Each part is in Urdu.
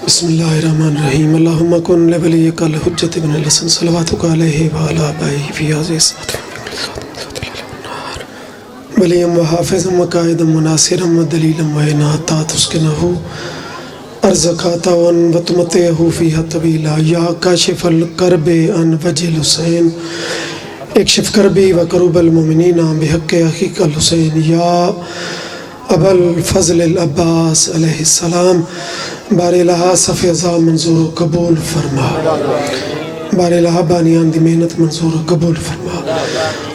بسم اللہ الرحمن الرحیم اللہم کن لولیک الحجت بن الحسن صلواتک علیہ وعلا آبائہ فی هذه الساعة ولیم و حافظا و قائدا و ناصرا و دلیلا و عینا حتی تسکنہ ارزقاتا و تمتعہ فیہا طویلا یا کاشف الکرب عن وجہ الحسین اکشف کربی و کروب المؤمنین بحق اخیک الحسین یا ابا الفضل العباس علیہ السلام بار الہ صف ازا منظور قبول فرما بار الہ بانیان دی محنت منظور قبول فرما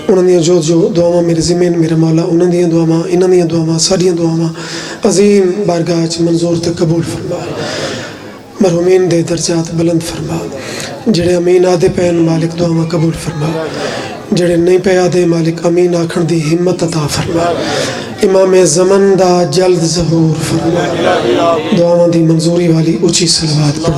انہوں نے جو دعاواں میرے زمین میرے مولا انہوں نے دعاواں انہوں نے دعاواں ساڑیاں دعاواں عظیم بارگاہ منظور تے قبول فرما مرحومین دے درجات بلند فرما جڑے امین آدھے پین مالک دعاواں قبول فرما جڑے نہیں پہ آدھے مالک امین آکھن دی ہمت عطا فرما امام زمن دا جلد ظہور فرما دعاواں دی منظوری والی اچھی صلوات پڑھ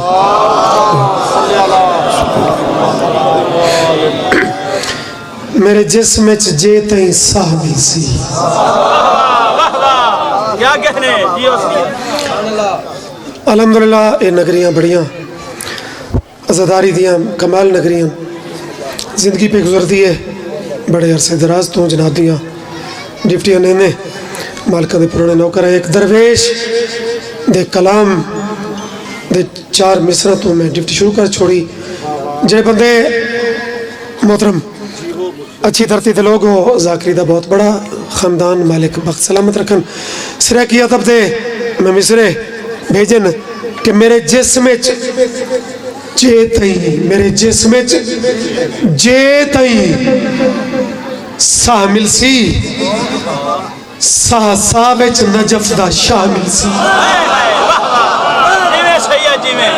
میرے جسم وچ جے تائیں ساہ مل سی کیا کہنے الحمدللہ اے نگریاں بڑیاں عزاداری دیاں کمال نگریاں زندگی پہ گزر دیئے بڑے عرصے دراز تو جناب دیاں ڈپٹی انہیں مالکہ دے پرانے نوکر ہے ایک درویش دے کلام دے 4 مصرتوں میں ڈپٹی شروع کر چھوڑی جے بندے محترم اچھی دھرتی دے لوگو ذاکری دا بہت بڑا خاندان مالک بخت سلامت رکھن سرہ کیا تب دے میں مصرے بھیجن کہ میرے جسم جے تائیں میرے جسم جے تائیں ساہ مل سی ساہ ساہ وچ نجف دا شاہ مل سی جیویں سید جیویں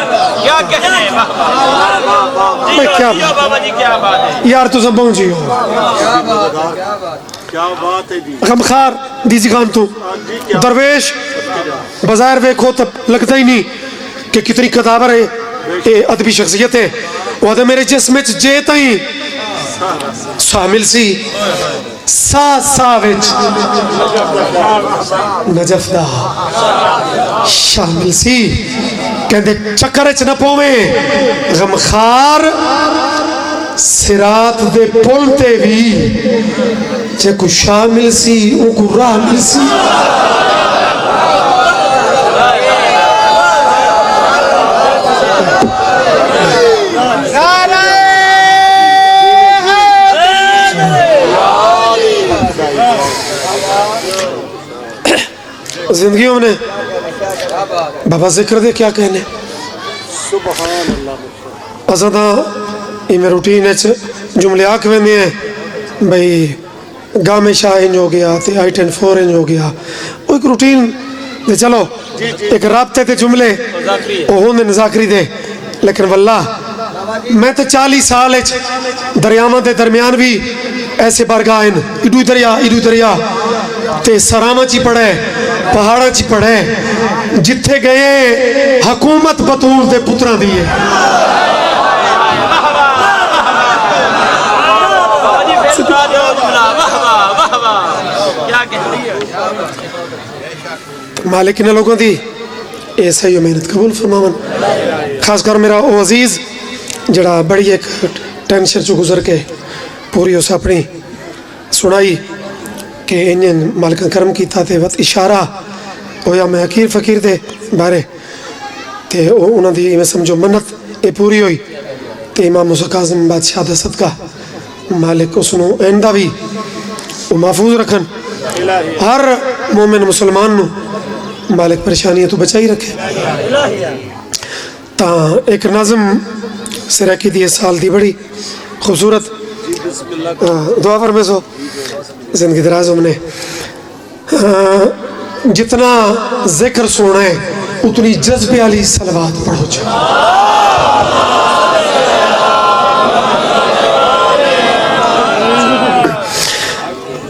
کیا کہنے میں کیا بابا جی کیا بات ہے یار تو زبوں جی ہو کیا بات ہے جی غمخار دیزی خان تو درویش بظاہر ویکھو تب لگتا ہی نہیں کہ کتنی قدابر ہے اے ادبی شخصیت ہے وہاں میرے جسم جے تائیں ساہ مل سی ساہ ساہ وچ نجف دا شاہ مل سی کہندے چکر اچ نہ پویں غمخار سرات دے پل تے بھی جے کو شاہ مل سی او کو راہ مل سی زندگیوں نے بابا ذکر دے کیا کہنے ازادہ میں روٹین ہے جملے آکھ میں ہیں بھئی گاہ میں شاہ انج ہو گیا تے I-10-4 انج ہو گیا وہ ایک روٹین دے چلو ایک رابطے تے جملے وہ ہوندے نذاکری دے لیکن واللہ میں تے 40 سال دریاواں دے درمیان بھی ایسے بارگاہ ہیں ایڈو دریا تے سرامہ چی پڑھے پہاڑا چی پڑھے جتھے گئے حکومت بطول دے پتران دیئے مالک نے لوگوں دی ایسا ہی محنت قبول فرماون خاص کر میرا او عزیز جڑا بڑی ایک ٹینشن چو گزر کے پوری اسے اپنی سنائی کہ انہیں مالکن کرم کی تھا تے وقت اشارہ ہویا میں حقیر فقیر دے بارے تے انہوں دی میں سمجھو منت اے پوری ہوئی تے امام موسیٰ کاظم بادشاہ دا صدقہ مالک اسنو ایندہ بھی وہ محفوظ رکھن ہر مومن مسلمان نو مالک پریشانیاں تو بچائی رکھے تا ایک نظم سرہ کی دی سال دی بڑی خوبصورت دعا فرمے سو زندگی درازوں نے جتنا ذکر سونا ہے اتنی جذبے علی صلوات پڑھو جائے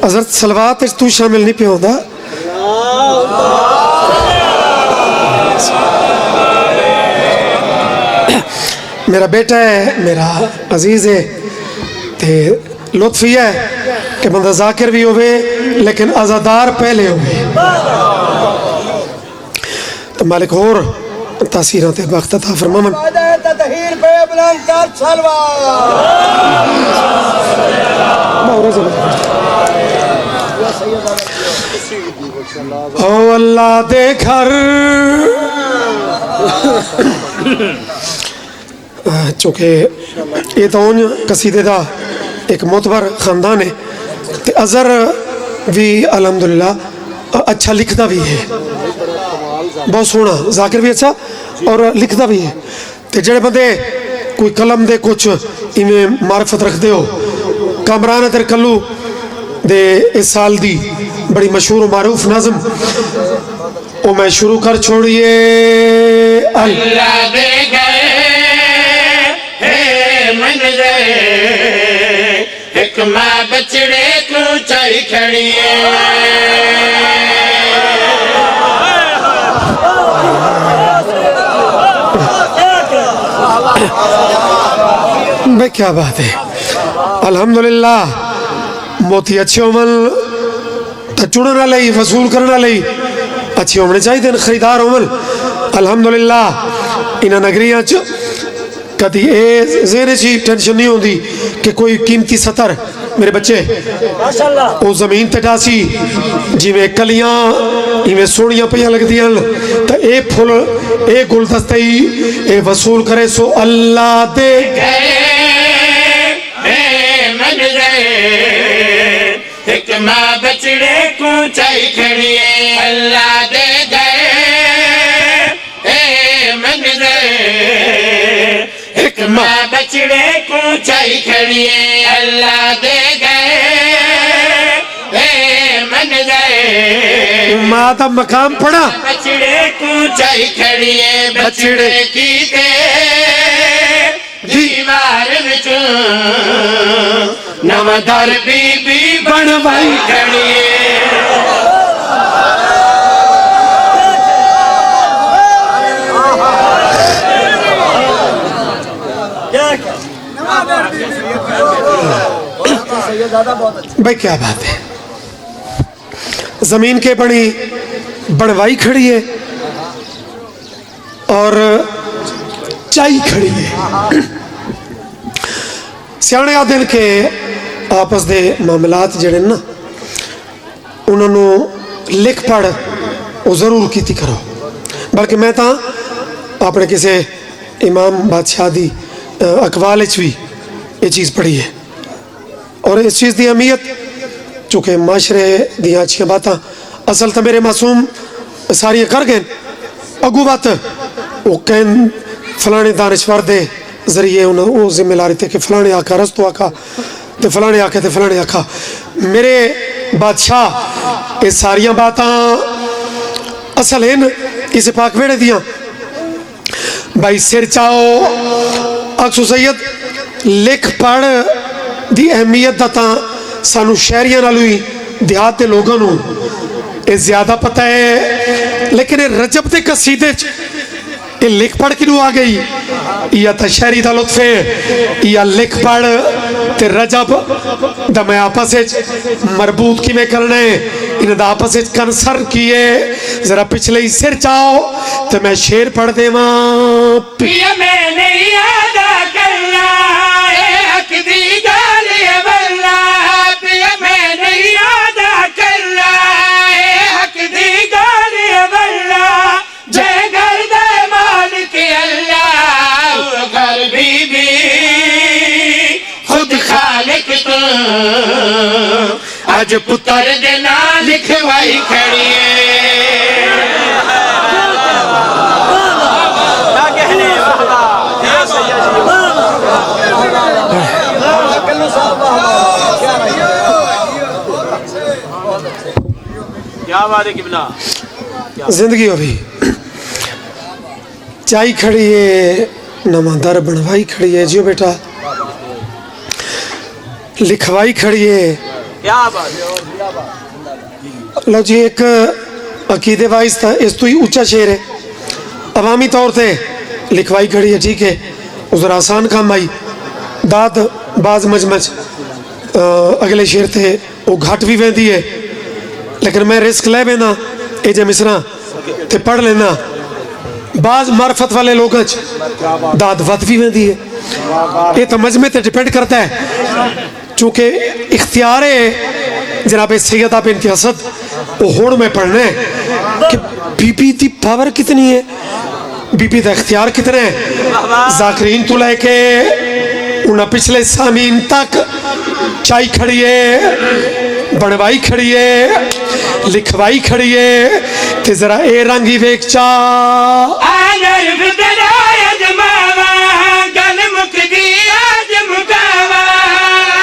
حضرت صلوات تو شامل نہیں پہ ہوندہ میرا بیٹا ہے میرا عزیز ہے تے لطف یہ ہے کہ بندہ ذاکر بھی ہوئے لیکن عزادار پہلے ہوئے تو مالک اور تاثیرات بخت عطا فرماون. تطہیر پہ بلند کر او اللہ دے گھر چونکہ یہ تو ان قصیدے دا ایک معتبر خاندان ہے تے اظہر بھی الحمدللہ اچھا لکھتا بھی ہے, بہت سونا, ذاکر بھی اچھا اور لکھتا بھی ہے. تے جڑے بندے کوئی قلم دے کچھ ایویں معرفت رکھ دے ہو, کامران تر کلو دے اس سال دی بڑی مشہور و معروف نظم او میں شروع کر چھوڑیے. اللہ دے گئے منظر ایک ماں بچڑے کو چاہی کھڑی ہے. بھئی کیا بات ہے, الحمدللہ موتی اچھے عمل تا چڑھنا لئی وصول کرنا لئی اچھے عمل چاہی دن خریدار عمل. الحمدللہ انہاں نگریاں چ کدی اے زیرے چی ٹینشن نہیں ہوندی کہ کوئی قیمتی سطر میرے بچے او زمین تے ڈاسی جی میں کلیاں ایویں سونیاں پیاں لگ دیاں تا اے پھول اے گلدستے اے وصول کرے سو اللہ دے ایک ماں بچڑے کو چاہی کھڑی ہے. اللہ دے گئے منظر ایک ماں بچڑے کو چاہی کھڑی ہے. اللہ دے گئے منظر ماں دا مقام پڑا بچڑے کو چاہی کھڑی ہے. بچڑے کی دے دیوار وچوں نوادار بی بی بنوائی کھڑی ہے. بھائی کیا بات ہے, زمین کے بڑی بڑوائی کھڑی ہے اور چائی کھڑی ہے. سیانے آدھن کے آپس دے معاملات جڑے نا انہوں نے لکھ پڑھ وہ ضرور کیتی کرو, بلکہ میں تا اپنے کسے امام بادشاہ دی اقوال بھی یہ چیز پڑھی ہے. اور اس چیز دی اہمیت چونکہ معاشرے دیاں اچھیاں باتاں اصل تا میرے معصوم ساری کر گئے اگو بات وہ کہن فلانے دانشور دے ذریعے انہوں وہ ذمہ لاری تھے کہ فلانے آکا رستو آکا تے فلانے آکا تے فلانے آکا. میرے بادشاہ اس ساریاں باتاں اصل ہیں اسے پاک ویڑے دیاں. بھائی سر چاہو اکسو سید لکھ پڑھ دی اہمیت داتا سانو شہریاں نالوئی دیہات دے لوگوں نو یہ زیادہ پتہ ہے, لیکن رجب دے قصیدے یہ لکھ پڑھ کی نو آ گئی یا تا شہری دا لطف ہے یا لکھ پڑھ تے رجب دا میں آپس مربوط کی میں کرنے انہیں دا آپس کنسر کیے. ذرا پچھلے ہی سر چاہو تو میں شیر پڑھ دے ماں پیا میں نہیں یادا کرنا اے حق دی گالی بلنا. پیا میں نہیں یادا کرنا اے حق دی گالی بلنا. جے گھر دے مالک اللہ گھر بی بی خود خالق تو آج پتر دے نا لکھوائی کھڑی ہے. کیا بات ہے قبلہ, زندگی ہو بھی چائی کھڑی ہے نماندار بنوائی کھڑی ہے جیو بیٹا لکھوائی کھڑی ہے. کیا بات ہے. لو جی ایک عقیدے وائز تھا اس تو ہی اونچا شعر ہے عوامی طور تے لکھوائی کھڑی ہے ٹھیک ہے ادھر آسان کام آئی داد باز مجمج اگلے شعر تے وہ گھٹ بھی ویندی ہے لیکن میں رسک لے بینا اے جے مصرا تے پڑھ لینا بعض معرفت والے لوگ داد ود بھی ویندی ہے. یہ تو مجمع تے ڈیپینڈ کرتا ہے چونکہ اختیار جناب سیدہ بنت اسد وہ ہون میں پڑھنا ہے کہ بی بی دی پاور کتنی ہے, بی بی دا اختیار کتنا ہے. ذاکرین تو لے کے انہاں پچھلے سامین تک چائی کھڑی ہے, بنوائی کھڑی ہے, لکھوائی کھڑی ہے, تے ذرا اے رنگی ویک چا آگر فترایا جماوا گل مکدی آج مکاوا.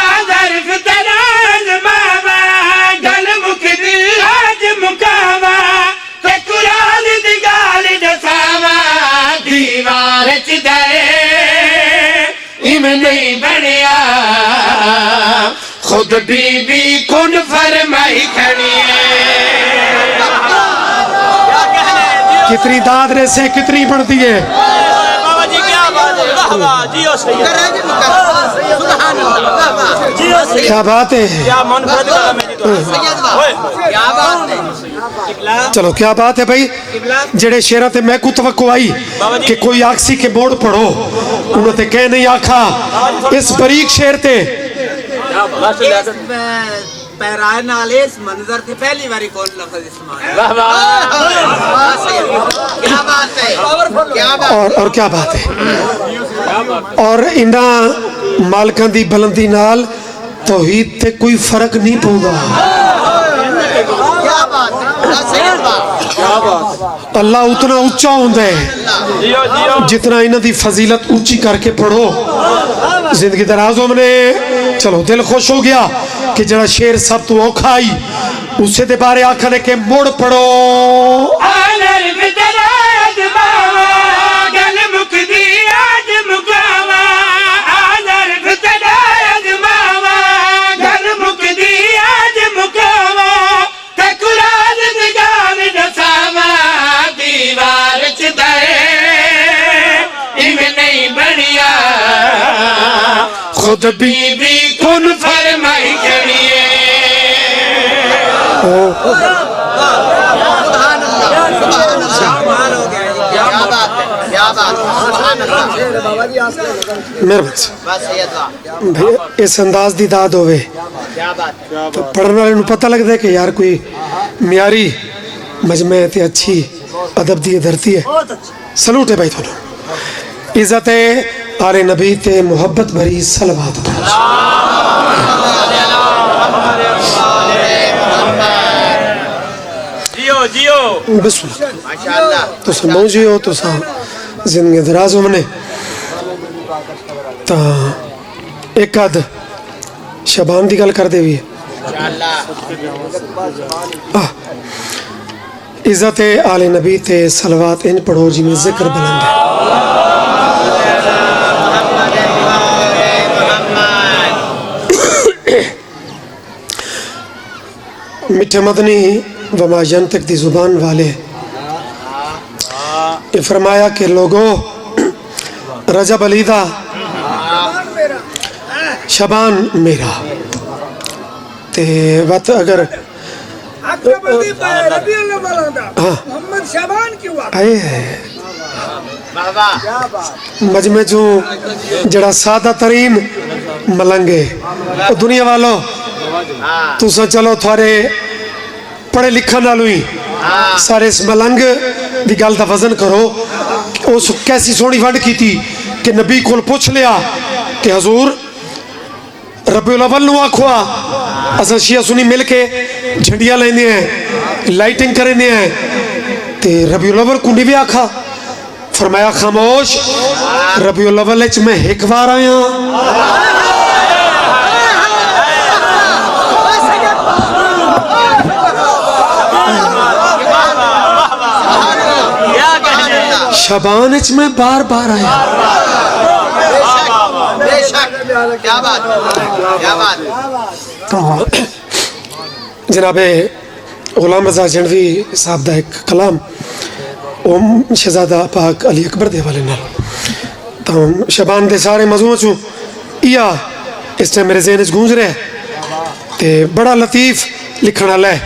آگر فترایا جماوا گل مکدی آج مکاوا. تے قرآن دی گال دساوا دیوار چ دے ایویں نہیں بنیا. خود بی بی کن فرمائی کھڑی ہے. کتنی داد رے سے کتنی بڑھتی ہے. بابا جی کیا بات ہے, واہ واہ جیو سید, سبحان اللہ, جیو سید, کیا بات ہے. کیا منفرد کلام ہے جی تو, کیا بات ہے. چلو کیا بات ہے بھائی. جڑے شیرہ تے میں کو توقع آئی کہ کوئی آکسی کے موڑ پڑھو, انہوں تے کہہ نہیں آکھا اس بریک شیر تے پیرائے نالے اس منظر تھی پہلی باری کون لفظ استعمال. واہ واہ, کیا بات ہے, کیا بات. اور کیا بات ہے. اور انہاں مالکان دی بلندی نال توحید تے کوئی فرق نہیں پوندا. کیا بات ہے, سید بات. اللہ اتنا اونچا ہوندا ہے جیو جیو, جتنا انہاں دی فضیلت اونچی کر کے پڑھو. زندگی دراز ہم نے چلو دل خوش ہو گیا کہ جڑا شیر سب تو اوکھا آئی اسے دے بارے آکھنے کے موڑ پڑھو. آگر فترایا جماوا گل مکدی آج مکاوا. آگر فترایا جماوا گل مکدی آج مکاوا. تے قرآن دی گال دساوا دیوار چ دے ایویں نہیں بنیا. خود بھی بی کن فرمائی کھڑی ہے. سبحان اللہ, سبحان اللہ, سبحان ہو گیا جی. کیا بات ہے, کیا بات ہے, سبحان اللہ. مہربان سے بس سید بات. بھئی اس انداز دی داد ہوئے کیا بات ہے. تو پڑھنے والے نو پتہ لگ دے کہ یار کوئی معیاری مجمع تے اچھی ادب دی دھرتی ہے. سلوٹ ہے بھائی تھوڑا. عزت آل نبی تے محبت بھری صلوات جیو جیو, بسم اللہ. ماشاءاللہ. تو سمو جی ہو تو سا زندگی دراز ہم نے تا ایک آدھ شبان دی گل کر دے بھی عزت آل نبی تے صلوات ان پڑھو جی میں ذکر بلند ہے. میٹھے مدنی وما ینطق دی زبان والے یہ فرمایا کہ لوگو رجب علیدہ شبان میرا تے وقت اگر محمد شعبان کی ہوا آئے مجمع جو جڑا سادہ ترین ملنگے دنیا والوں تو سو چلو تھوڑے پڑھے لکھا نہ لوئی سارے اس ملنگ دی گل دا وزن کرو اس کیسی سونی ونڈ کی تھی کہ نبی کول پوچھ لیا کہ حضور ربیع الاول نو آکھوا اساں شیعہ سنی مل کے جھنڈیاں لیندے ہیں لائٹنگ کرنے ہیں تے ربیع الاول کو نہیں بھی آکھا. فرمایا خاموش ربیع الاول اچ میں ایک بار آیا شبان اچ میں بار بار آیا. بے شک. کیا بات, کیا بات. تو جناب غلام رضا جنوی صاحب دا ایک کلام شہزادہ پاک علی اکبر دے والے نال تو شبان دے سارے موضوع چوں یا اس ٹائم میرے ذہن وچ گونج رہا ہے تے بڑا لطیف لکھن والا ہے.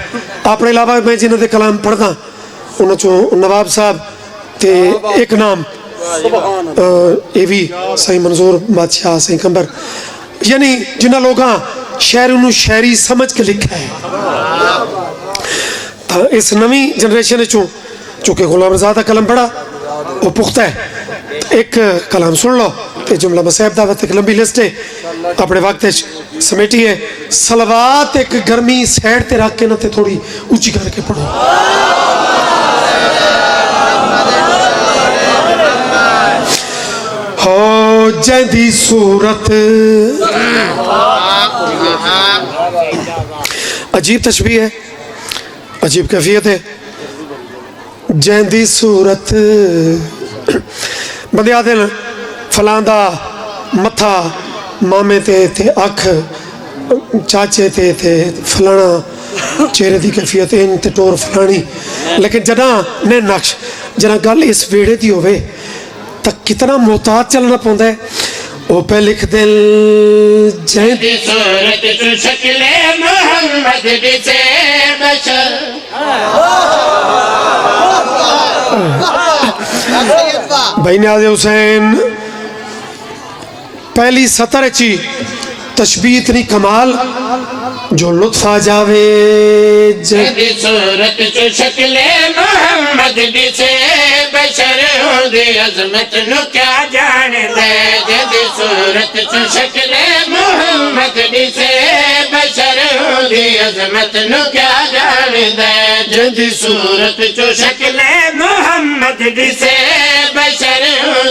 اپنے علاوہ میں جنہاں دے کلام پڑھدا انہاں چوں نواب صاحب تے ایک نام یہ بھی صحیح منظور بادشاہ صحیح کمبر، یعنی جنہ لوگاں شعر انہوں شاعری سمجھ کے لکھا ہے. اس نویں جنریشن چونکہ غلام رضا دا کلام بڑا وہ پختہ ہے. ایک کلام سن لو تے جملہ مسیب دعوت ایک لمبی لسٹ ہے اپنے وقت سمیٹی ہے. صلوات ایک گرمی سیڈ تے رکھ کے نہ تے تھوڑی اونچی کر کے پڑھو. ہو جیندی صورت، عجیب تشبیہ ہے، عجیب کیفیت ہے. جیندی صورت بندے آدھے فلان دا متھا مامے تے اکھ چاچے تے فلانا چہرے دی کیفیت ان تے ٹور فلانی. لیکن جنا نے نقش جنا گل اس ویڑے دی ہوئے تک کتنا محتاط چلنا پوندا ہے. او پہ لکھ دل جیندی صورت تو شکل محمد بچے بشر. بھائی نیاز حسین پہلی سطر چی تشبیہ اتنی کمال جو لطف آ جاوے. جیندی صورت تو شکل محمد بچے بشر دی عظمت نو کیا جان دے. جیندی صورت تو شکل محمد بچے بشر دی عظمت نو کیا جان دے. جیندی صورت تو شکل محمد بچے بشر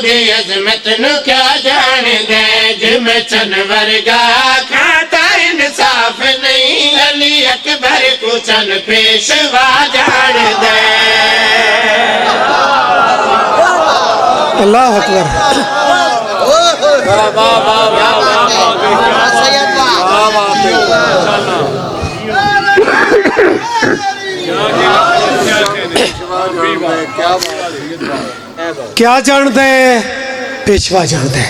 دی عظمت نو کیا جان دے. جم چنور گا کھاتا انصاف نہیں، علی اکبر کو چن پیشوا جان دے. اللہ اکبر. کیا جان دے؟ پیشوا جان دے.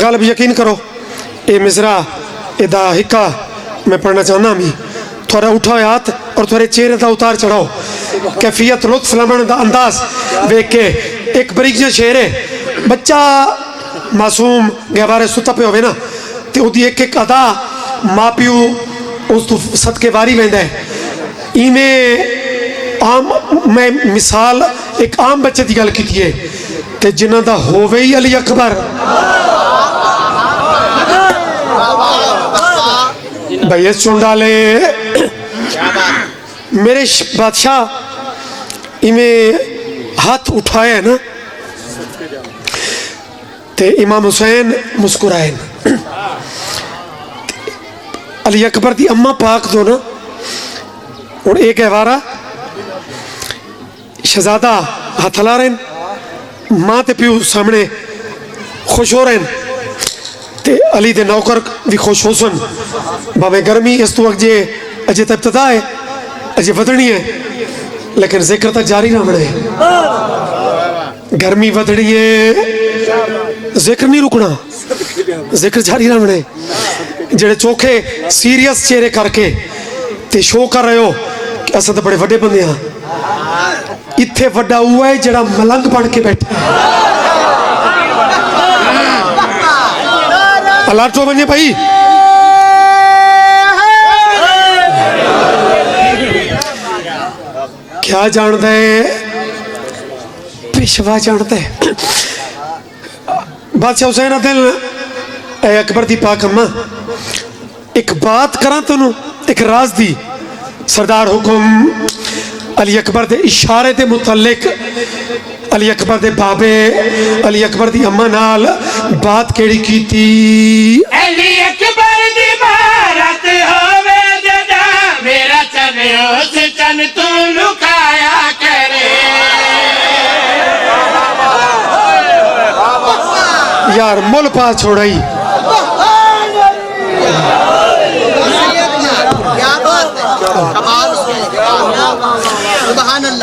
غالب یقین کرو اے مصرع ادا ہکا میں پڑھنا چاہنا ہمیں تھوڑا اٹھاؤ ہاتھ اور تھوڑے چہرے دا اتار چڑھاؤ. کیفیت لطف لمن دا انداز دیکھ کے ایک بریک جا شعر ہے. بچہ معصوم گہوارے ستا پہ ہوئے نا تے او دی ایک ایک ادا ماں پیو اس تو صدقے واری ویندہ ہے. میں مثال ایک عام بچے دی گل کی تھی ہے کہ جنہ دا ہووے ہی علی اکبر. بھائی اس چون ڈالے میرے بادشاہ میں ہاتھ اٹھائے نا تے امام حسین مسکرائے. علی اکبر دی اماں پاک دو نا اور ایک گہوارہ شہزادہ ہاتھ لا رہے ہیں، ماں تے پیو سامنے خوش ہو رہے ہیں تے علی دے نوکر بھی خوش ہو سن. باوے گرمی اس تو وقت اجے تا ابتدا ہے، اجے ودنی ہے، لیکن ذکر تا جاری رہنا ہے. گرمی ودنی ہے، ذکر نہیں رکنا، ذکر جاری رہنا ہے. جڑے چوکھے سیریس چہرے کر کے تے شو کر رہے ہو کہ اساں تے بڑے وڈے بندے ہاں، اتھے وڈا ہوا ہے جڑا ملنگ بن کے بیٹھا ہے. الاٹو بنجے بھائی. کیا جانتا ہے؟ پیشوا جانتا ہے. بادشاہ حسین دل اے اکبر دی پاک اماں ایک بات کراں تنو ایک راز دی. سردار حکم علی اکبر دے اشارے دے متعلق علی اکبر دے بابے علی اکبر دی اماں نال بات کیڑی کی تھی. علی اکبر دی بارت ہووے جدا میرا چن اس چن تو لکایا کرے. یار مل پا چھوڑائی.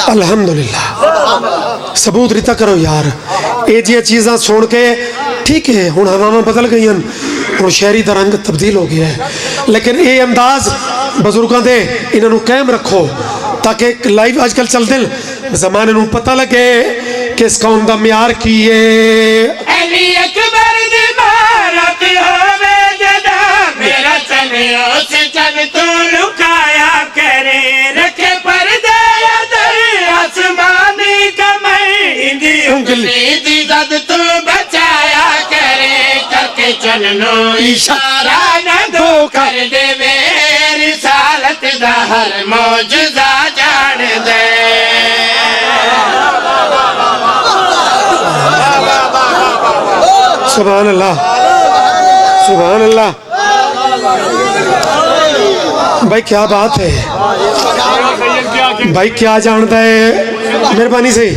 الحمدللہ ثبوت ریتا کرو یار. اے جی چیزاں سن کے ٹھیک ہے ہن ہواواں بدل گئی ہیں، ہن شہری دا رنگ تبدیل ہو گیا ہے، لیکن اے انداز بزرگاں دے انہاں نوں قائم رکھو تاکہ لائیو آج کل چل دل زمانے نوں پتہ لگے کس قوم دا معیار کیے علی اکبر دی بارت ہووے جدا میرا چن اس چن تو لکایا کرے رکھے پردے ادر آسمانی کمر دی انگلی دی زد تو بچایا کرے کر کے چن نو اشارہ نہ دو کر دے رسالت دا ہر معجزہ جان دے سبحان اللہ سبحان اللہ بھائی کیا بات ہے بھائی کیا جانتا ہے مہربانی سے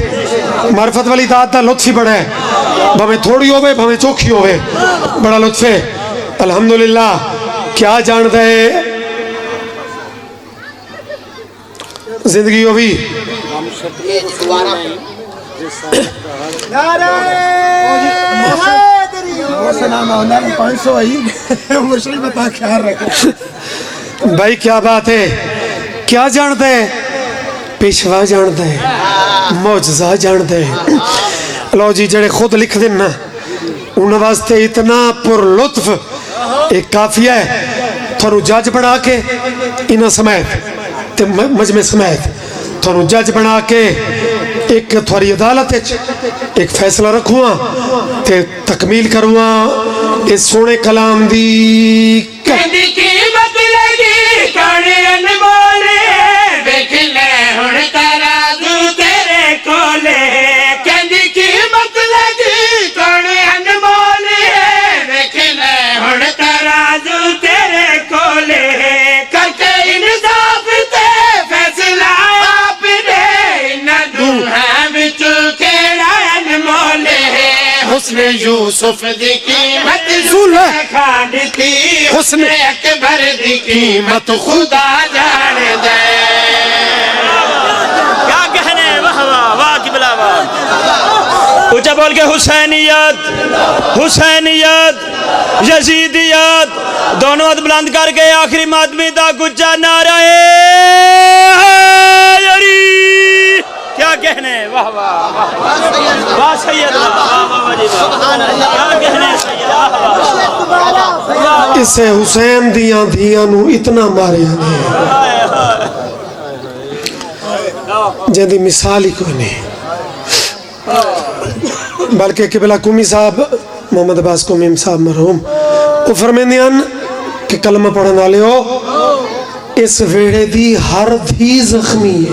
معرفت والی ذات دا لطف ہی بڑا ہے بھویں تھوڑی ہوئے بھویں چوکھی ہوئے بڑا لطف ہے الحمدللہ کیا جانتا ہے زندگی ہوئی بھائی کیا بات ہے کیا جانتا ہے پیشوا جانتا ہے معجزہ جانتا ہے لو جی جڑے خود لکھ دینا انہوں واسطے اتنا پر لطف ایک کافیہ ہے تھوڑو جج بنا کے انہوں سمیت مجمع سمیت تھوڑو جج بنا کے ایک تھوڑی عدالت ایک فیصلہ رکھوا تے تکمیل کروا اس سونے کلام دی کہندی قیمت لگی کڑے انمولے دیکھ لے ہن ترازو تیرے کولے کہندی قیمت لگی کڑے انمولے دیکھ لے ہن ترازو تیرے کولے کر کے انصاف تے فیصلہ آپ دے نہ دوہاں وچوں کیڑا انمولے حسن یوسف دی قیمت کھاندتی حسن اکبر دی قیمت خدا جان دے کیا کہنے واہ واہ واہ کی بلا واہ اونچا بول کے حسینیت حسینیت یزیدیت دونوں ہاتھ بلند کر کے آخری ماتمی دا گچا نعرہ حیدری کیا کہنے واہ واہ واہ سید واہ واہ جی واہ کیا کہنے سید واہ اسے حسین دیاں دیاں نو اتنا ماریا نہیں جہاں مثال ہی کوئی نہیں بلکہ قبلہ قومی صاحب محمد عباس قومی صاحب مرحوم وہ فرمیندیاں کہ کلمہ پڑھن والے ہو اس ویڑے دی ہر دھی زخمی ہے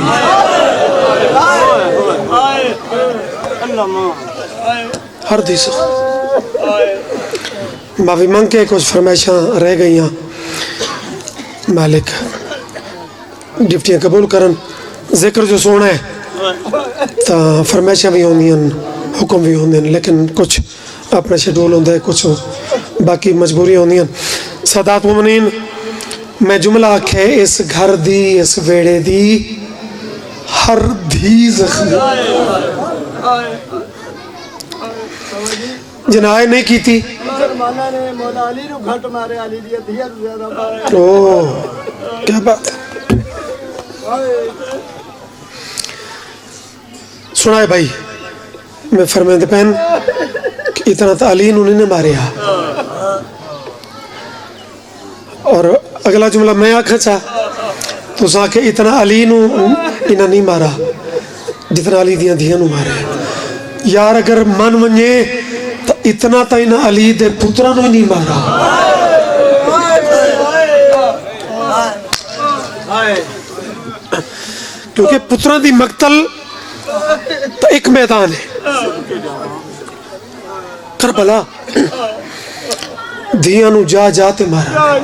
ہر دھی زخمی معافی مانگ کے کچھ فرمائشاں رہ گئی ہیں مالک ڈپٹیاں قبول کرن ذکر جو سونا ہے تا فرمائشاں بھی ہوندی ہیں حکم بھی ہوندی ہیں لیکن کچھ اپنا شیڈول ہوندہ ہے کچھ باقی مجبوری ہوندی ہیں سادات مومنین میں جملہ آکھے اس گھر دی اس ویڑے دی ہر دھی زخمی جنائے نہیں کی تھی اوہ کیا بات ہے سنائے بھائی میں فرمیند پہن کہ اتنا تا علی انہوں نے ماریا اور اگلا جملہ میں آکھا چاہ تو سا کہ اتنا علی انہوں نہیں مارا جتنا علی دیاں دیاں نو مارے یار اگر من منجے تو اتنا تا انہوں علی دے پترہ نو نہیں مارا کیونکہ پترہ دی مقتل تو ایک میدان ہے کربلا دیاں نو جا جاتے مارا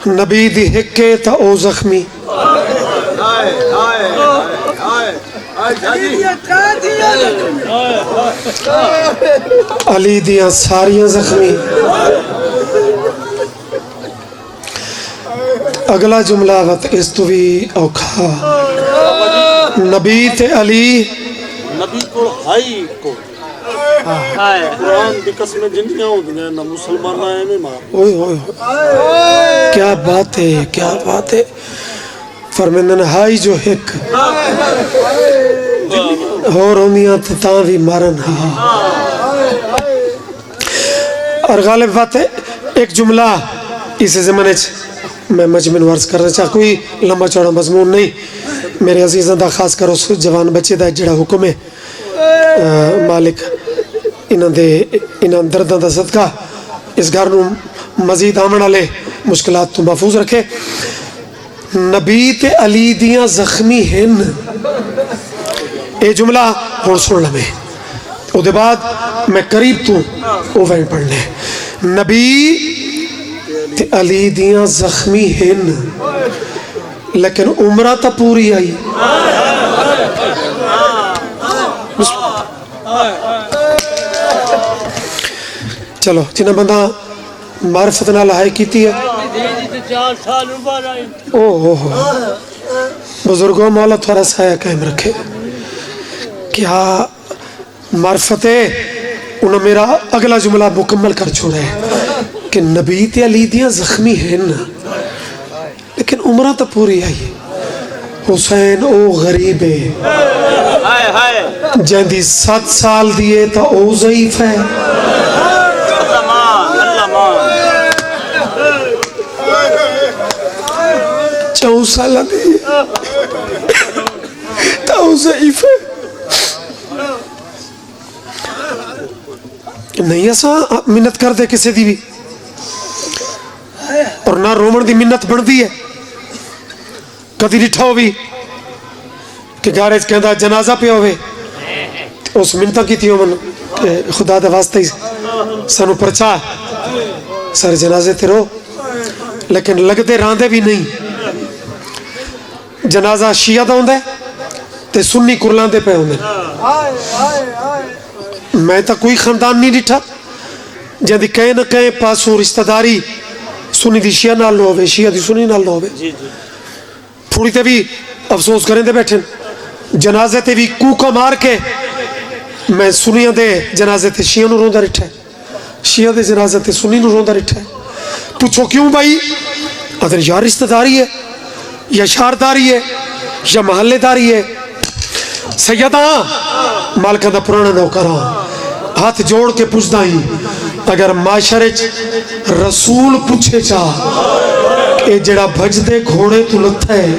نبی دی ہکے تا او زخمی علی دیاں ساریاں زخمی اگلا جملہ وقت اس تو بھی اوکھا نبی تے علی نبی کو ہائی کو قرآن دی قسمیں جنیاں ہوں دنیا نہ مسلمان آئے میں مار اوئے اوئے کیا بات ہے کیا بات ہے فرمیندن ہائی جو ایک ہو رومیاں تاں بھی مارن ہا. اور غالب بات ہے ایک جملہ اس زمانے میں مجمن ورز کرنا چاہ, کوئی لمبا چوڑا مضمون نہیں میرے عزیزاں دا, خاص کر اس جوان بچے دا جڑا حکم ہے مالک انہاں درداں دا صدقہ اس گھر نو مزید آمن والے مشکلات تو محفوظ رکھے. نبی تے علی دیاں زخمی ہن, اے جملہ ہن سن لمے او دے بعد میں قریب تو او وین پڑھنے. نبی تے علی دیاں زخمی ہن لیکن عمرہ تا پوری آئی. چلو جنہ بندہ معرفت نہ لہائی کیتی ہے بزرگوں مولا تھوڑا سایہ قائم رکھے. کیا معرفت ہے انہوں میرا اگلا جملہ مکمل کر چھوڑا ہے کہ نبی تے علی دیاں زخمی ہیں لیکن عمرہ تا پوری آئی. حسین او غریب ہے جہاں 7 سال دیئے تا او ضعیف ہے. 4 سال دیئے تا او ضعیف ہے. نہیں ایسا منت کر دے کسی دی بھی اور نہ رومن دی منت بن دی ہے. کدی لٹھاؤ بھی کہ گارج کہندہ جنازہ پہ ہوئے اس منتہ کی تھی من کہ خدا دے واسطہ ہی سانو پرچا سر جنازے تے رو لیکن لگتے راندے بھی نہیں. جنازہ شیعہ دا ہوندے تے سنی کرلان دے پہ ہوندے. میں تا کوئی خاندان نہیں ڈٹھا جہاں دی کہیں نہ کہیں پاسوں رشتہ داری سنی دی شیعہ نال نہ ہوئے, شیعہ دی سنی نال نہ ہوئے. تھوڑی تے بھی افسوس کریں دے بیٹھیں, جنازے تے بھی کوکا مار کے میں سنیاں دے جنازے تے شیعہ نو روندہ رٹھا ہے, شیعہ دے جنازے تے سنی نو روندہ رٹھا ہے. پوچھو کیوں بھائی؟ اگر یا رشتہ داری ہے یا شارداری ہے یا محلے داری ہے. سیدہ مالکہ دا پرانا نوکران ہاتھ جوڑ کے پوچھتا ہی اگر معاشرے رسول پوچھے چاہ اے جڑا بھج دے گھوڑے تو لتا ہے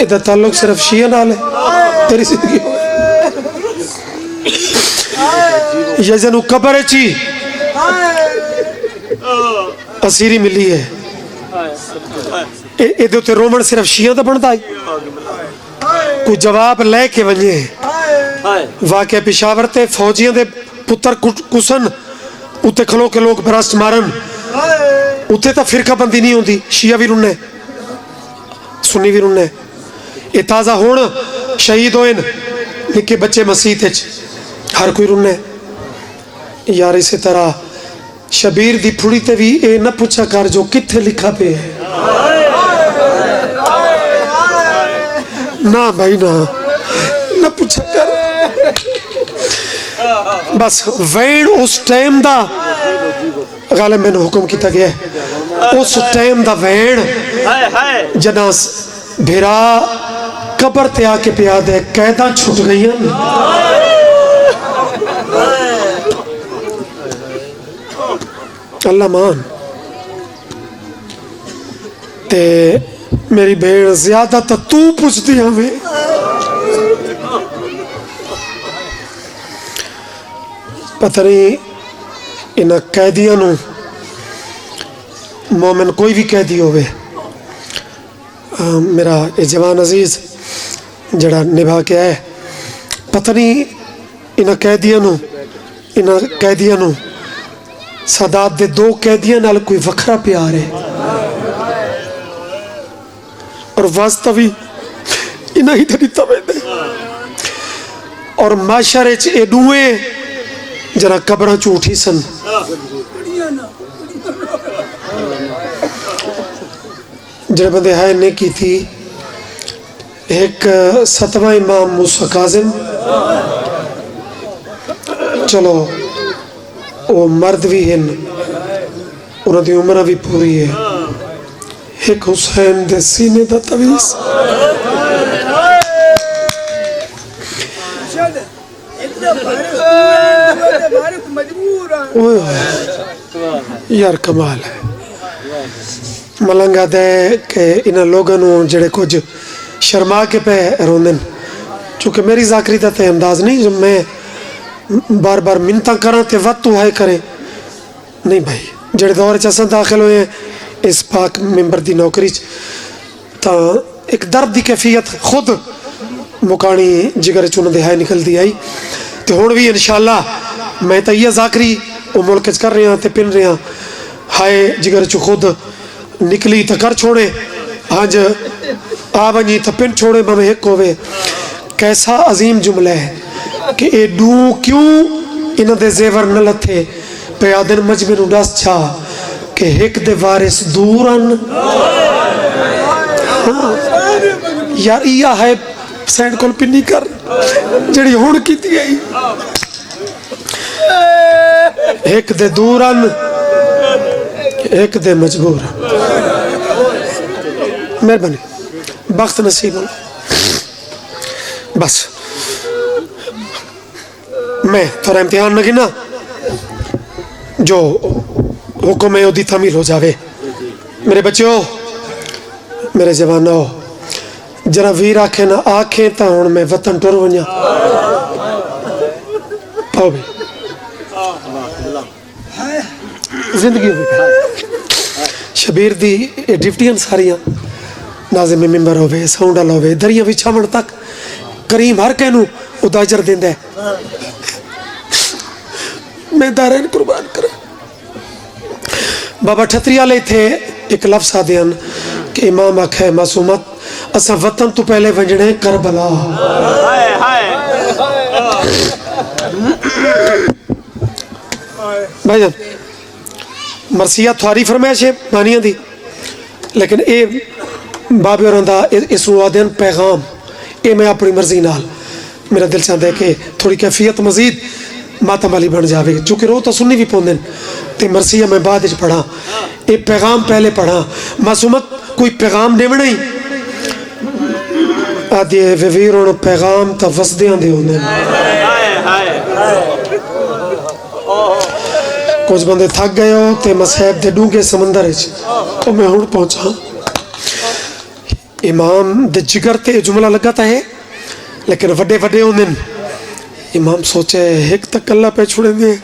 ادھا تعلق صرف شیعہ نال ہے تیری زندگی ہوئے یہ جنو قبر چی اسیری ملی ہے. اے دو تے رومن صرف شیعہ دا بندہ ہے کوئی جواب لے کے ونجے. واقعہ پشاور تے فوجیاں دے پتر کسن اتے کھلو کے لوگ براسٹ مارن اتے تا فرقہ بندی نہیں ہوندی, شیعہ بھی رننے سنی بھی رننے. اے تازہ ہون شہید ہوئن نکے بچے مسیح تے ہر کوئی رننے. یار اسی طرح شبیر دی پھوڑی تے بھی اے نہ پوچھا کر جو کتھے لکھا پہ ہے. نہ بھائی نہ پوچھا کر. بس وین اس ٹائم دا غالب میں نے حکم کیتا گیا ہے اس ٹائم دا وین جنا بھیرا قبر تے آ کے پیا دے قیدہ چھٹ گئی ہیں. اللہ مان تے میری بھیڑ زیادہ تا تو پوچھ دیا ہمیں. پتہ نہیں انہا قیدیاں نو مومن کوئی بھی قیدی ہوئے میرا جوان عزیز جڑا نبھا کے آئے پتہ نہیں انہا قیدیاں نو سادات دے 2 قیدیاں نال کوئی وکھرا پیار ہے اور واسطہ بھی انہا ہی دھریتا بیدے اور معاشرے اے دوئے جنا قبرہ چوٹھی سن. جڑے بندے ہائے نے کی تھی ایک 7واں امام موسیٰ کاظم چلو وہ مرد بھی ہیں انہوں دی عمر بھی پوری ہے ایک حسین دے سینے دا تویز یار کمال ہے ملنگا دے کہ انہاں لوگوں جڑے کچھ شرما کے پہ روندن چونکہ میری ذاکری دا تے انداز نہیں جو میں بار بار منتاں کراں تے وقت تو ہے کریں نہیں بھائی جڑے دور چسن داخل ہوئے ہیں اس پاک ممبر دی نوکری تا ایک درد دی کیفیت خود مکانی جگر چون دہائی نکل دی آئی تے ہون بھی انشاءاللہ میں تا یہ ذاکری وہ ملک کر رہے ہیں تے پن رہے ہیں ہائے جگر چو خود نکلی تا کر چھوڑے آج آبنی تا پن چھوڑے بہمیں ایک ہوئے کیسا عظیم جملہ ہے کہ اے ڈو کیوں انہ دے زیور نہ لتھے پیادن مجمع ڈاس چھا کہ ایک دے وارث دورن یار یہ ہے سینڈ کول پنی کر جڑی ہون کی تھی آئی ایک دے دورن ایک دے مجبور مہربانی بخت نصیب بس میں تھوڑا امتحان نہ گنا جو حکم ہے دی تعمیل ہو جاوے میرے بچوں میرے جوانوں جرا ویر آنکھیں نہ آنکھیں تا ہون میں وطن ٹور ونیا پاؤ بھی زندگی ہوئی شبیر دی ڈیفٹیاں ساریاں ناظم ممبر ہوئے ساؤنڈل ہوئے دریاں بھی چھامن تک کریم ہر کہنو اداجر دیندہ ہے میں دارین قربان کریں بابا ٹھتری آلے تھے ایک لفظ آدھیان کہ امام آکھے معصومت اسا وطن تو پہلے ونجنے کربلا بھائی جان مرثیہ تھواری فرمائش ہے مانیاں دی لیکن اے بابی اور اندہ اس روادین پیغام اے میں اپنی مرضی نال میرا دل چاہتا ہے کہ تھوڑی کیفیت مزید ماتم والی بن جاوے چونکہ رو تو سننی بھی پوندن تے مرثیہ میں بعد اچ پڑھا اے پیغام پہلے پڑھا معصومت کوئی پیغام دے نہیں آدھے ویرون پیغام تا وسدیاں دے ہوندے کچھ بندے تھک گئے ہو تے مسحب دے ڈونگے سمندر اچ تو میں ہون پہنچا امام دے جگر تے جملہ لگاتا ہے لیکن وڈے وڈے ہوندن امام سوچے ایک تک اللہ پہ چھوڑیں دے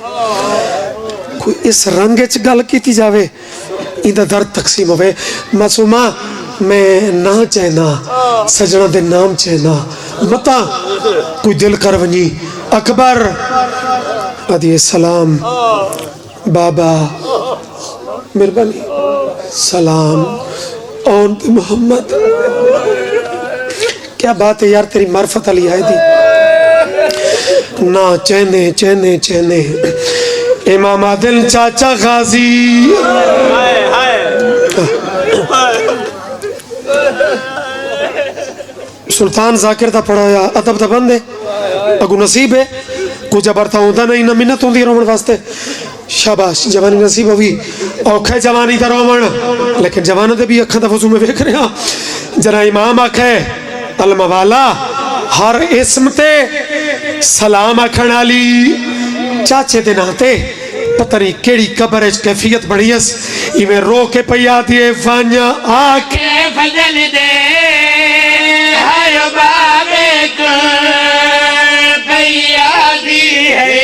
کوئی اس رنگ اچ گل کیتی جاوے ایدہ درد تقسیم ہوئے معصومہ میں نہ چہنا سجنہ دے نام چہنا متا کوئی دل کر ونی اکبر عدیہ السلام بابا مہربانی سلام اون پہ محمد کیا بات ہے یار تیری معرفت علی آئے دی نہ چہنے چہنے چہنے امام عادل چاچا غازی سلطان ذاکر تا پڑھا یا ادب تا بندے اگو نصیب ہے کو جبر تھا ہوندہ نہیں نہ منت ہوندی رومن واسطے شاباش جوانی نصیب ہوئی اوکھے جوانی تا رومن لیکن جوانہ دے بھی اکھا دا وضو میں بیک رہے ہیں جرا امام آکھے الموالا ہر اسم تے سلام آکھن علی چاچے دے ناتے پتہ نہیں کیڑی قبر اچ کیفیت بڑھیس ایویں رو کے پیا دیے وانیا آکھے فضل دے ہر بابے کو پیا دی ہے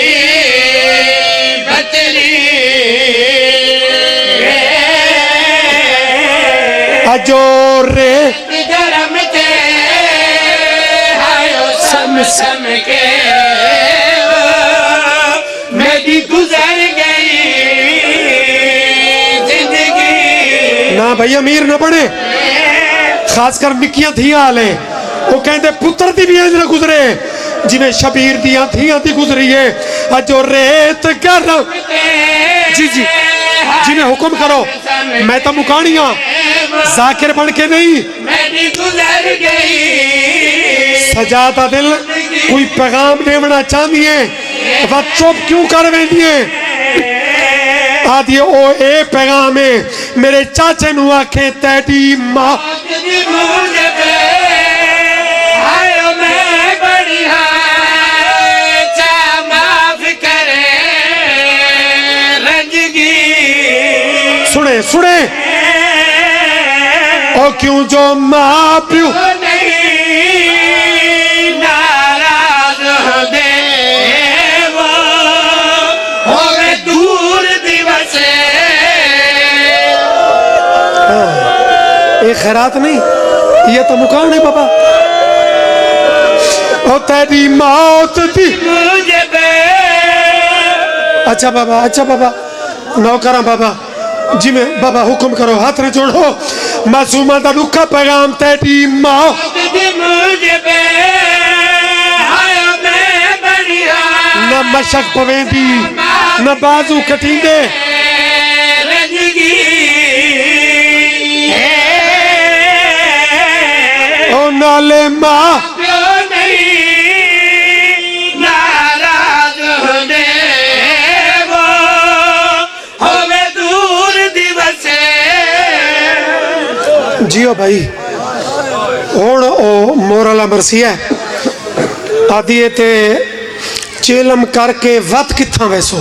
بطلی اجور رے گرم تے ہائیو سم سم کے میری گزر گئی زندگی نا بھئی امیر نہ بڑھے خاص کر نکیاں تھیاں آلے وہ کہندے پتر دی بھی انج نہ گزرے جنہیں شبیر دیاں تھیاں تھی گزری ہے اجو ریت گرم جی جی جنہیں حکم کرو میں تا مکانیاں ذاکر بن کے نہیں میری گزر گئی سجادہ دل کوئی پیغام دیونا چاہیے وا چپ کیوں کر ویندی ہے آدھی او اے پیغام ہے میرے چاچے نو آکھیں تیری ماں سنے سنے او کیوں جو ماں پیو ناراض دے ہوئے دور دیوس یہ خیرات نہیں یہ تو مقام ہے بابا او تیری موت دی مجھے بے اچھا بابا نوکراں بابا جی میں بابا حکم کرو ہاتھ نہ جوڑو معصومہ دا دکھا پیغام تیری ماں مجھے بے آیا میں بڑھیا نہ مشک پویں دی نہ بازو کٹیں دے رنگی او نالے ماں پیو نہیں ناراض دے وہ ہوئے دور دیوسے جیو بھائی ہون او مورالا مرسی ہے آدھیے تے چیلم کر کے وقت کتھاں ویسو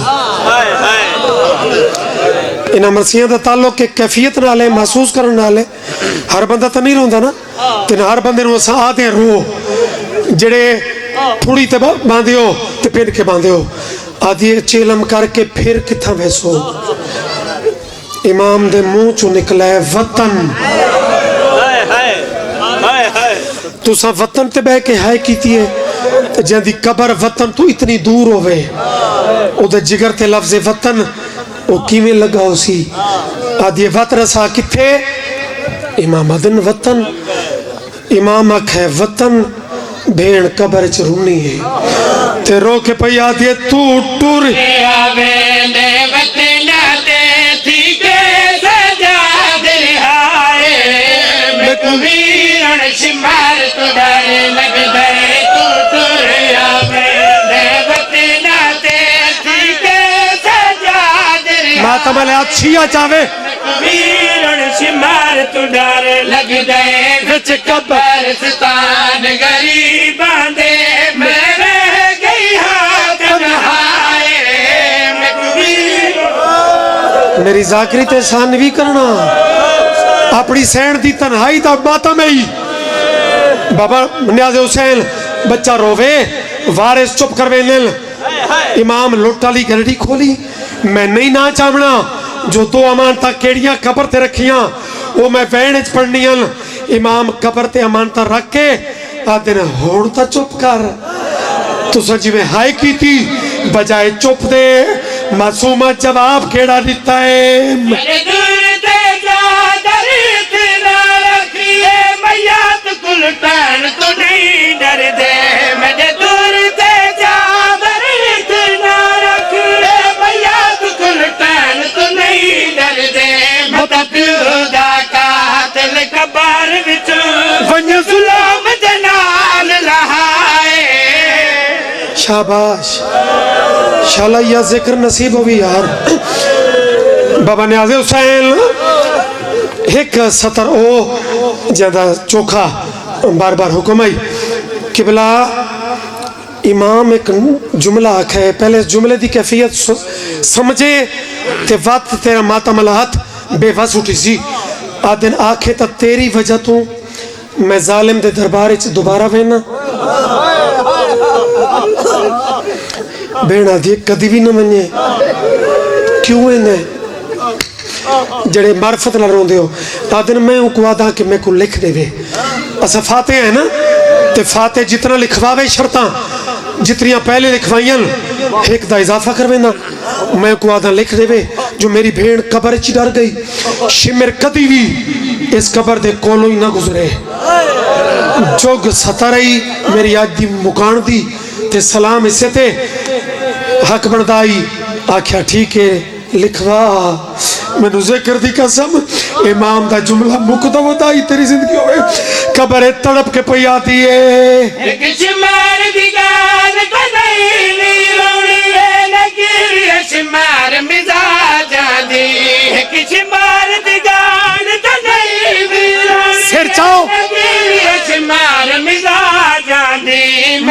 انہاں مرسیاں دا تعلق کے کیفیت نالے محسوس کرن نالے ہر بندہ تا نہیں رہندا نا تین ہر بندے نو اساں آدھے رو جڑے پھوڑی تے باندھے ہو تے پھر کے باندھے ہو آدھیے چیلم کر کے پھر کتھاں ویسو امام دے منہ چو نکلا ہے وطن تو سا وطن تے بے کے ہائے کیتی ہے جہاں دی قبر وطن تو اتنی دور ہوئے او دے جگر تے لفظ وطن او کیمیں لگا ہو سی آدھیے وطن سا کتھے امام ادن وطن امام اکھ ہے وطن بھین قبر چرونی ہے تے رو کے پئی آدھیے تو ٹور آویندے وطنہ تے تھی کے سجاد رہائے میں کویرن شمار تو ڈارے لگ دائے تو ٹور آویندے وطنہ تے تھی کے سجاد رہائے ماتم علیہ اچھیا چاہوے کویرن شمار تو ڈارے لگ دائے وچ قبر ستان غریباں دے میں رہ گئی ہاں تنہائے میں کویرن میری ذاکری تے سانوی کرنا اپنی سین دی تنہائی دا ماتم ہے بابا نیاز حسین بچہ روے وارث چپ کروے نیل امام لوٹا لی گلڑی کھولی میں نہیں نہ چاہنا جو دو امانتہ کیڑیاں قبر تے رکھیاں وہ میں وینج پڑھنیاں امام قبر تے امانتہ رکھ کے آدھے نے ہوڑتا چپ کر تو سجی میں ہائے کی تھی بجائے چپ دے معصومہ جواب کیڑا دیتا ہے میرے دور تے جادر اتنا رکھیے میات کل پین تو نہیں ڈر دے میرے دور تے جادر اتنا رکھیے میات کل پین تو نہیں ڈر دے متا پیو دا قاتل قبر وچ ظلم دے نال لہائے شاباش شالا یہ ذکر نصیب ہوئی یار بابا نیاز حسین ایک سطر او جیدہ چوکھا بار بار حکم آئی قبلہ امام ایک جملہ آکھا ہے پہلے جملے دی کیفیت سمجھے تے وقت تیرا ماتم الہت بے وز اٹھی سی آدھن آکھے تا تیری وجہ تو میں ظالم دے دربارے چھ دوبارہ وینا بینا دی کدی بھی نہ منجے کیوں ہے جڑے معرفت نہ رون دے ہو آدھن میں ان کو آدھا کہ میں کو لکھ دے وے اسا فاتح ہیں نا تے فاتح جتنا لکھواوے شرطاں جتنیاں پہلے لکھوائیاں ایک دا اضافہ کروینا میں کو آدھا لکھ دے وے جو میری بھیڑ قبر چی ڈر گئی شمر کدی بھی اس قبر دے کولو ہی نہ گزرے جوگ ستارئی میری آج دی مکان دی تے سلام اسے تے حق بردائی آکھیا ٹھیک ہے لکھوا میں نے ذکر دی قسم امام دا جملہ مقدم دائی تیری زندگی ہوئے قبر تڑپ کے پئی آتی ہے ایک شمار دی گال کو نہیں رونی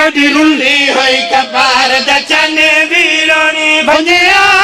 مدی رندی ہوئی کبار دا چنے ویرونی بھنجیا